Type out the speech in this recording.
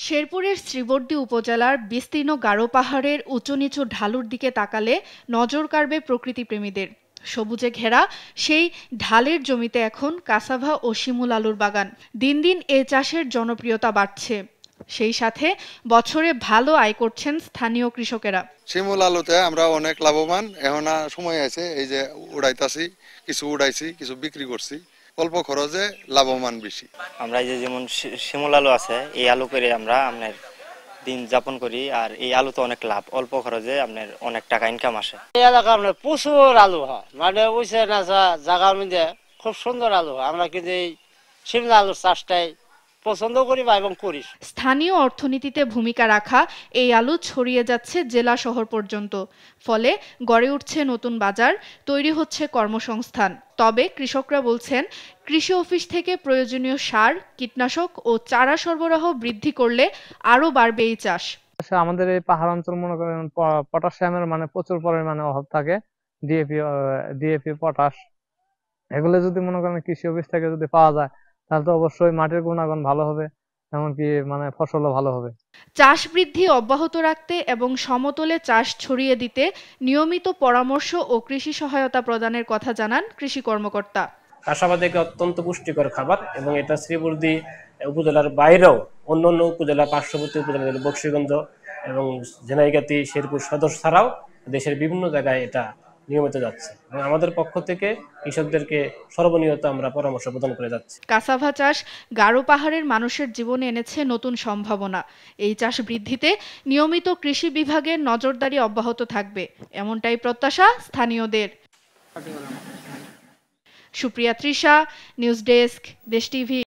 শেরপুরের শ্রীবর্দী উপজেলার বিস্তীর্ণ গারো পাহাড়ের উঁচু নিচু ঢালুর দিকে তাকালে নজর কাড়বে প্রকৃতিপ্রেমীদের। সবুজে ঘেরা সেই ঢালের জমিতে এখন কাসাভা ও শিমুল আলুর বাগান। দিন দিন এ চাষের জনপ্রিয়তা বাড়ছে, সেই সাথে বছরে ভালো আয় করছেন স্থানীয় কৃষকেরা। শিমুল আলুতে আমরা অনেক লাভবান। এখন সময় আছে, এই যে উড়াইতাছি, কিছু উড়াইছি, কিছু বিক্রি করছি, অল্প খরচে লাভবান বেশি। আমরা এই যে যেমন শিমুল আলু আছে, এই আলু করে আমরা আপনার দিন যাপন করি। আর এই আলুতে অনেক লাভ, অল্প খরচে আপনার অনেক টাকা ইনকাম আসে। এই এলাকা আপনার প্রচুর আলু হয়, মানে বুঝছে না, জায়গার মধ্যে খুব সুন্দর আলু হয়। আমরা কিন্তু এই শিমলা আলুর চাষটাই পছন্দ করি বা এবং করি। স্থানীয় অর্থনীতিতে ভূমিকা রাখা এই আলু ছড়িয়ে যাচ্ছে জেলা শহর পর্যন্ত। ফলে গড়ে উঠছে নতুন বাজার, তৈরি হচ্ছে কর্মসংস্থান। তবে কৃষকরা বলছেন, কৃষি অফিস থেকে প্রয়োজনীয় সার, কীটনাশক ও চারা সরবরাহ বৃদ্ধি করলে আরও বাড়বে এই চাষ। আমাদের এই পাহাড় অঞ্চল মনে করেন পটাশিয়ামের মানে প্রচুর পরিমাণে অভাব থাকে। ডিএপি পটাশ এগুলো যদি মনে করেন কৃষি অফিস থেকে যদি পাওয়া যায়, তাহলে তো অবশ্যই মাটির গুণাগুণ ভালো হবে, এমনকি মানে ফসলও ভালো হবে। চাষ বৃদ্ধি অব্যাহত রাখতে এবং সমতলে চাষ ছড়িয়ে দিতে নিয়মিত পরামর্শ ও কৃষি সহায়তা প্রদানের কথা জানান কৃষি কর্মকর্তা। কাসাবাদ একটি অত্যন্ত পুষ্টিকর খাবার এবং এটা শ্রীবর্দী উপজেলার বাইরেও অন্যান্য উপজেলা, পার্শ্ববর্তী উপজেলা বকশীগঞ্জ এবং ঝিনাইগাতি, শেরপুর সদর ছাড়াও দেশের বিভিন্ন জায়গায় এটা নিয়মিত যাচ্ছে এবং আমাদের পক্ষ থেকে কৃষকদেরকে সর্বনিয়ত আমরা পরামর্শ প্রদান করে যাচ্ছি। কাসাভা চাষ গারো পাহাড়ের মানুষের জীবনে এনেছে নতুন সম্ভাবনা। এই চাষ বৃদ্ধিতে নিয়মিত কৃষি বিভাগের নজরদারি অব্যাহত থাকবে, এমনটাই প্রত্যাশা স্থানীয়দের। সুপ্রিয়া তৃষা, নিউজ ডেস্ক, দেশ টিভি।